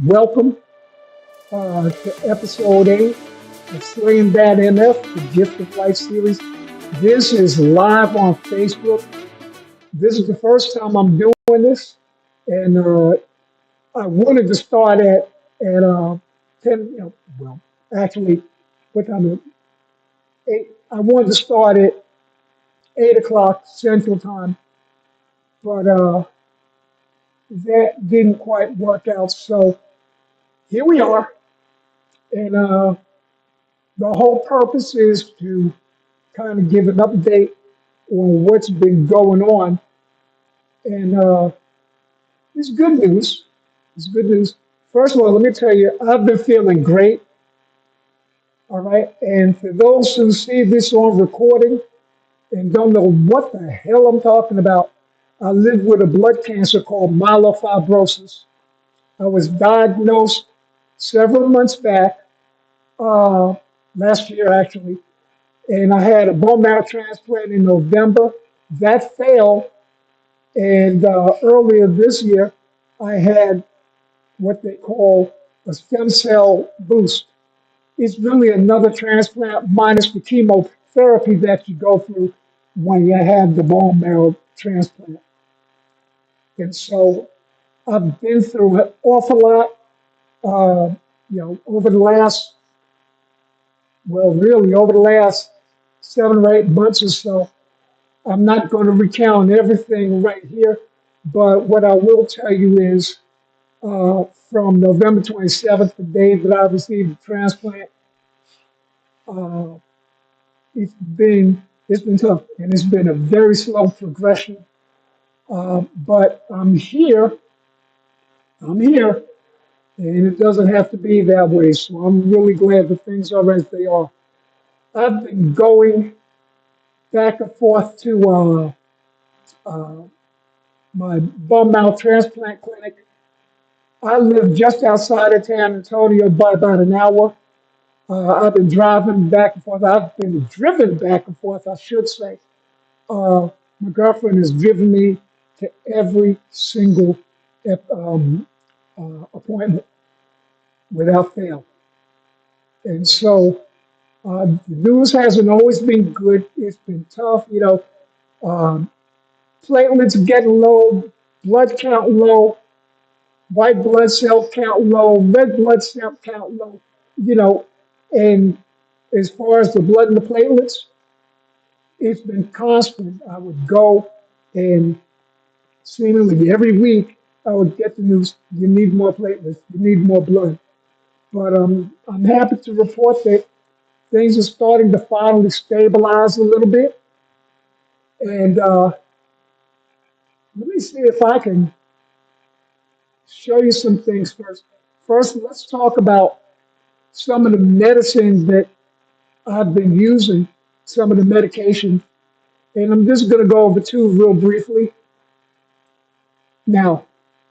Welcome to episode 8 of Slayin MF, the Gift of Life series. This is live on Facebook. This is the first time I'm doing this, and I wanted to start at 10. Well, actually, what time is it? 8. I wanted to start at 8 o'clock Central Time, but that didn't quite work out. So here we are, and the whole purpose is to kind of give an update on what's been going on. And it's good news. It's good news. First of all, let me tell you, I've been feeling great. All right. And for those who see this on recording and don't know what the hell I'm talking about, I live with a blood cancer called myelofibrosis. I was diagnosed several months back, uh, last year actually, and I had a bone marrow transplant in November. That failed. And earlier this year, I had what they call a stem cell boost. It's really another transplant minus the chemotherapy that you go through when you have the bone marrow transplant. And so I've been through an awful lot, over the last, well, really over the last 7 or 8 months or so. I'm not going to recount everything right here, but what I will tell you is from November 27th, the day that I received the transplant, uh, it's been tough, and it's been a very slow progression. But I'm here. I'm here, and it doesn't have to be that way. So I'm really glad that things are as they are. I've been going back and forth to uh, my bone marrow transplant clinic. I live just outside of San Antonio by about an hour. I've been driving back and forth. I've been driven back and forth, I should say. My girlfriend has driven me to every single appointment without fail. And so the news hasn't always been good. It's been tough. Um, platelets getting low, blood count low, white blood cell count low, red blood cell count low. You know, and as far as the blood and the platelets, it's been constant. I would go and seemingly every week I would get the news, you need more platelets, you need more blood. But I'm happy to report that things are starting to finally stabilize a little bit. And let me see if I can show you some things first. First, let's talk about some of the medicine that I've been using, some of the medication. And I'm just going to go over two real briefly. Now,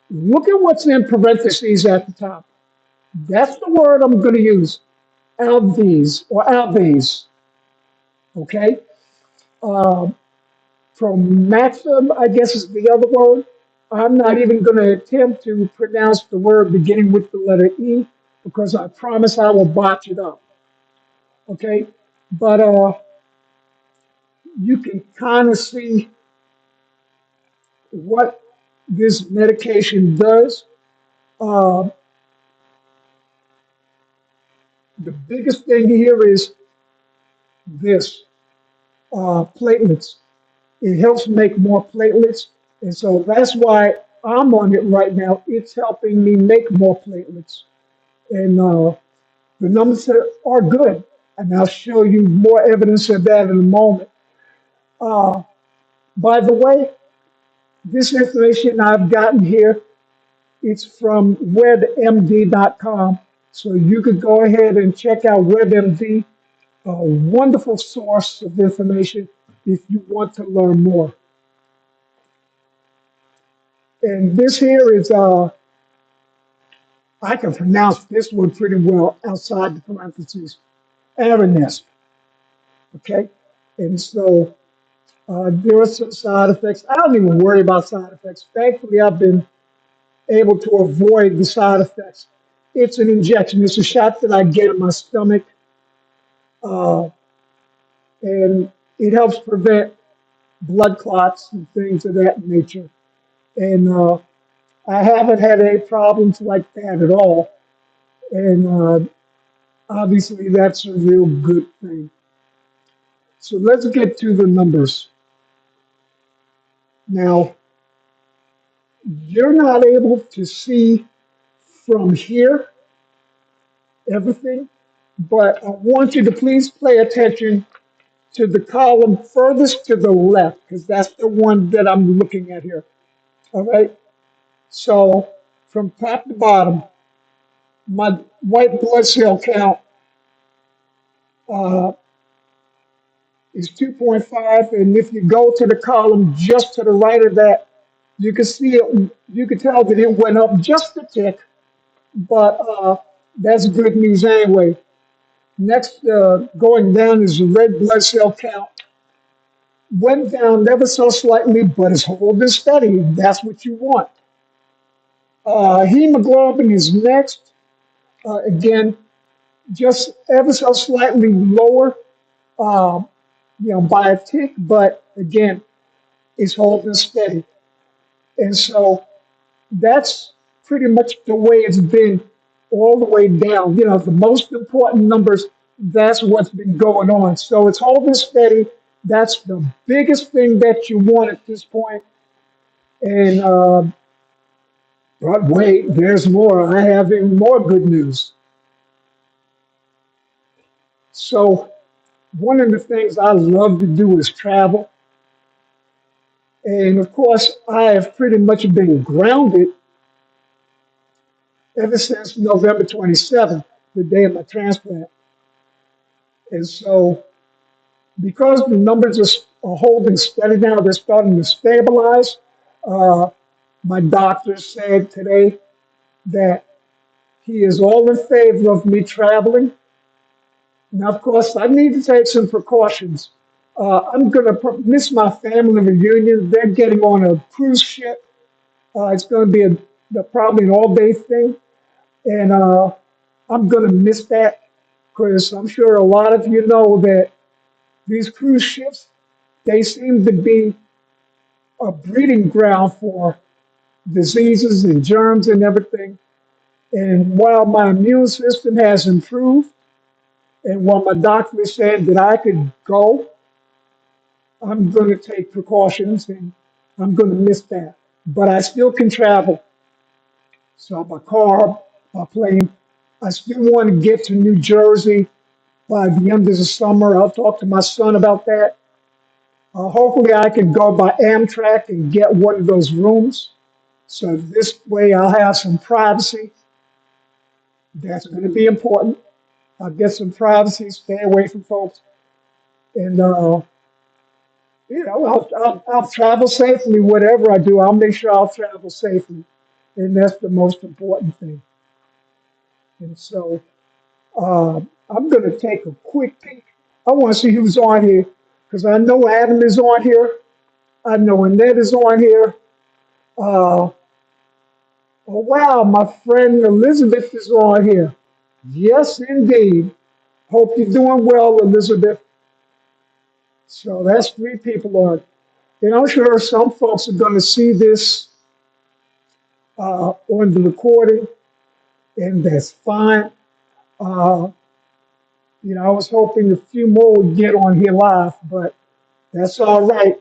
look at what's in parentheses at the top. That's the word I'm going to use. Alves or Alves. Okay. Uh, Promaxim, I guess is the other word. I'm not even going to attempt to pronounce the word beginning with the letter E because I promise I will botch it up. Okay. But you can kind of see what this medication does. Uh, the biggest thing here is this platelets. It helps make more platelets. And so that's why I'm on it right now. It's helping me make more platelets. And the numbers are good. And I'll show you more evidence of that in a moment. Uh, by the way, this information I've gotten here, it's from webmd.com. So you could go ahead and check out WebMD, a wonderful source of information if you want to learn more. And this here is, I can pronounce this one pretty well outside the parentheses, Aranesp, okay? And so there are some side effects. I don't even worry about side effects. Thankfully, I've been able to avoid the side effects. It's an injection. It's a shot that I get in my stomach, uh, and it helps prevent blood clots and things of that nature. And I haven't had any problems like that at all. And obviously, that's a real good thing. So let's get to the numbers. Now, you're not able to see from here everything, but I want you to please pay attention to the column furthest to the left, because that's the one that I'm looking at here. All right. So from top to bottom, my white blood cell count uh, is 2.5, and if you go to the column just to the right of that, you can see it. You can tell that it went up just a tick, but that's good news anyway. Next, going down is the red blood cell count. Went down ever so slightly, but it's holding steady. That's what you want. Hemoglobin is next. Again, just ever so slightly lower, um, by a tick, but again, it's holding steady. And so that's pretty much the way it's been all the way down. The most important numbers, that's what's been going on. So it's holding steady. That's the biggest thing that you want at this point. And but wait, there's more. I have even more good news. So one of the things I love to do is travel. And of course, I have pretty much been grounded ever since November 27th, the day of my transplant. And so, because the numbers are holding steady now, they're starting to stabilize. Uh, my doctor said today that he is all in favor of me traveling. Now, of course, I need to take some precautions. I'm going to miss my family reunion. They're getting on a cruise ship. It's going to be probably an all-day thing, and I'm going to miss that because I'm sure a lot of you know that these cruise ships, they seem to be a breeding ground for diseases and germs and everything. And while my immune system has improved, and while my doctor is saying that I could go, I'm going to take precautions and I'm going to miss that. But I still can travel. So by car, by plane, I still want to get to New Jersey by the end of the summer. I'll talk to my son about that. Hopefully, I can go by Amtrak and get one of those rooms. So this way, I'll have some privacy. That's going to be important. I'll get some privacy, stay away from folks, and I'll travel safely. Whatever I do, I'll make sure I'll travel safely, and that's the most important thing. And so I'm going to take a quick peek. I want to see who's on here because I know Adam is on here. I know Annette is on here. Oh, wow, my friend Elizabeth is on here. Yes, indeed. Hope you're doing well, Elizabeth. So that's three people on. And I'm sure some folks are going to see this on the recording, and that's fine. Uh, I was hoping a few more would get on here live, but that's all right.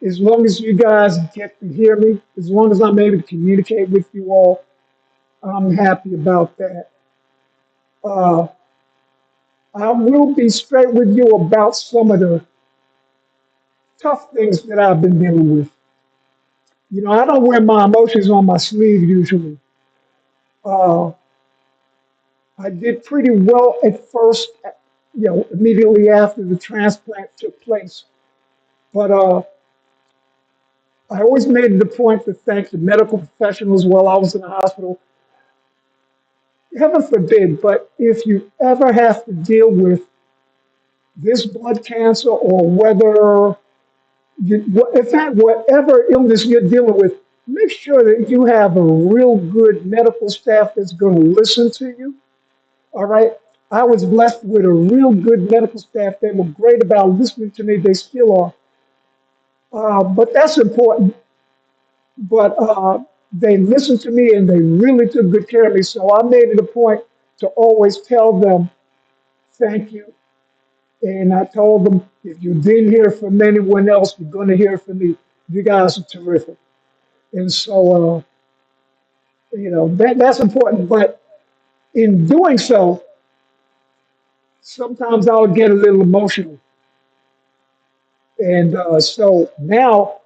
As long as you guys get to hear me, as long as I'm able to communicate with you all, I'm happy about that. Uh, I will be straight with you about some of the tough things that I've been dealing with. I don't wear my emotions on my sleeve usually. Uh, I did pretty well at first, immediately after the transplant took place. But I always made it a point to thank the medical professionals while I was in the hospital. Heaven forbid, but if you ever have to deal with this blood cancer or whether in fact, whatever illness you're dealing with, make sure that you have a real good medical staff that's going to listen to you. All right. I was blessed with a real good medical staff. They were great about listening to me. They still are. But that's important. But they listened to me and they really took good care of me. So I made it a point to always tell them thank you. And I told them, if you didn't hear from anyone else, you're going to hear from me. You guys are terrific. And so, that's important. But in doing so, sometimes I'll get a little emotional. And so now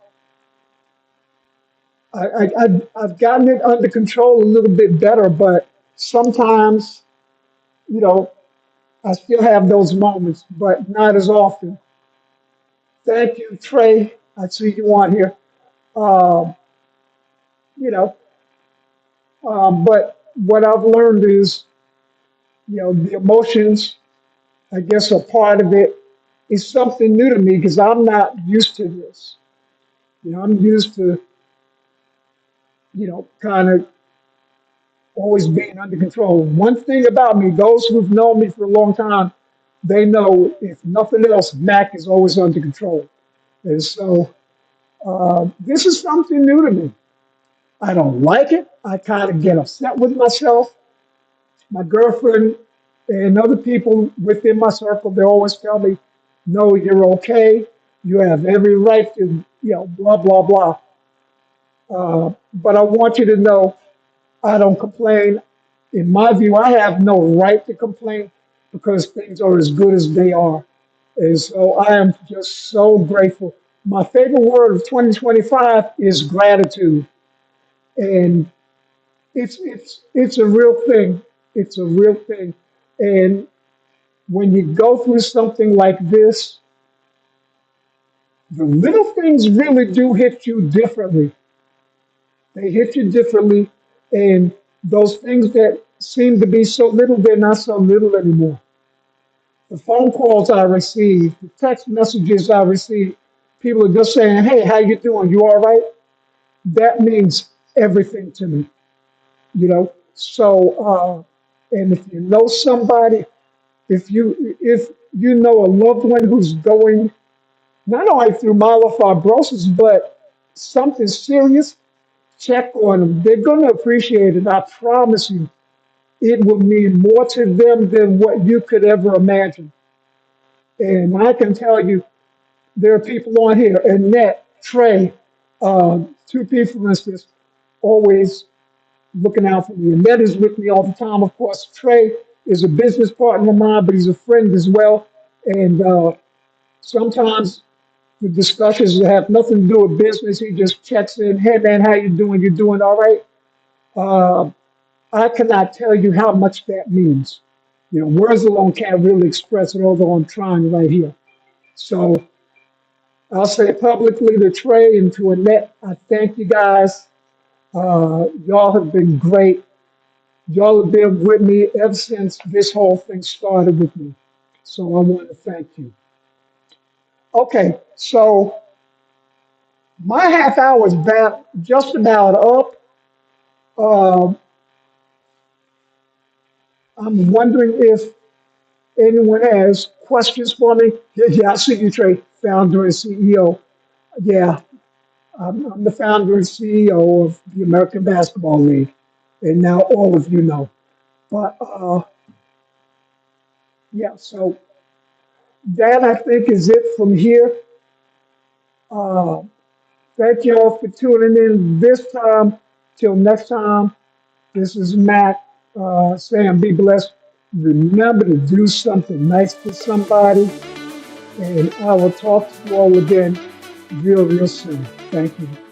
I've gotten it under control a little bit better, but sometimes, you know, I still have those moments, but not as often. Thank you, Trey. I see you on here. Um, you know, but what I've learned is, the emotions, I guess, are part of it. It's something new to me because I'm not used to this. I'm used to, kind of always being under control. One thing about me, those who've known me for a long time, they know if nothing else, Mac is always under control. And so this is something new to me. I don't like it. I kind of get upset with myself. My girlfriend and other people within my circle, they always tell me, no, you're okay. You have every right to, blah, blah, blah. But I want you to know I don't complain. In my view, I have no right to complain because things are as good as they are. And so I am just so grateful. My favorite word of 2025 is gratitude. And it's a real thing. It's a real thing. And when you go through something like this, the little things really do hit you differently. They hit you differently. And those things that seem to be so little, they're not so little anymore. The phone calls I receive, the text messages I receive, people are just saying, hey, how you doing? You all right? That means everything to me, So, and if you know somebody, if you know a loved one who's going not only through myelofibrosis, but something serious, check on them. They're going to appreciate it. I promise you, it will mean more to them than what you could ever imagine. And I can tell you, there are people on here, Annette, Trey, two people, for instance, always looking out for me. Annette is with me all the time. Of course, Trey is a business partner of mine, but he's a friend as well. And sometimes the discussions have nothing to do with business. He just checks in, hey man, how you doing? You doing all right? Uh, I cannot tell you how much that means. Words alone can't really express it, although I'm trying right here. So I'll say publicly to Trey and to Annette, I thank you guys. Y'all have been great. Y'all have been with me ever since this whole thing started with me. So I want to thank you. Okay, so my half hour is just about up. Um, I'm wondering if anyone has questions for me. Yeah, I see you, Trey, founder and CEO. Yeah, I'm the founder and CEO of the American Basketball League, and now all of you know. But yeah, so that I think is it from here. Uh, Thank you all for tuning in this time. Till next time, this is Matt saying be blessed. Remember to do something nice for somebody, and I will talk to you all again real, real soon. Thank you.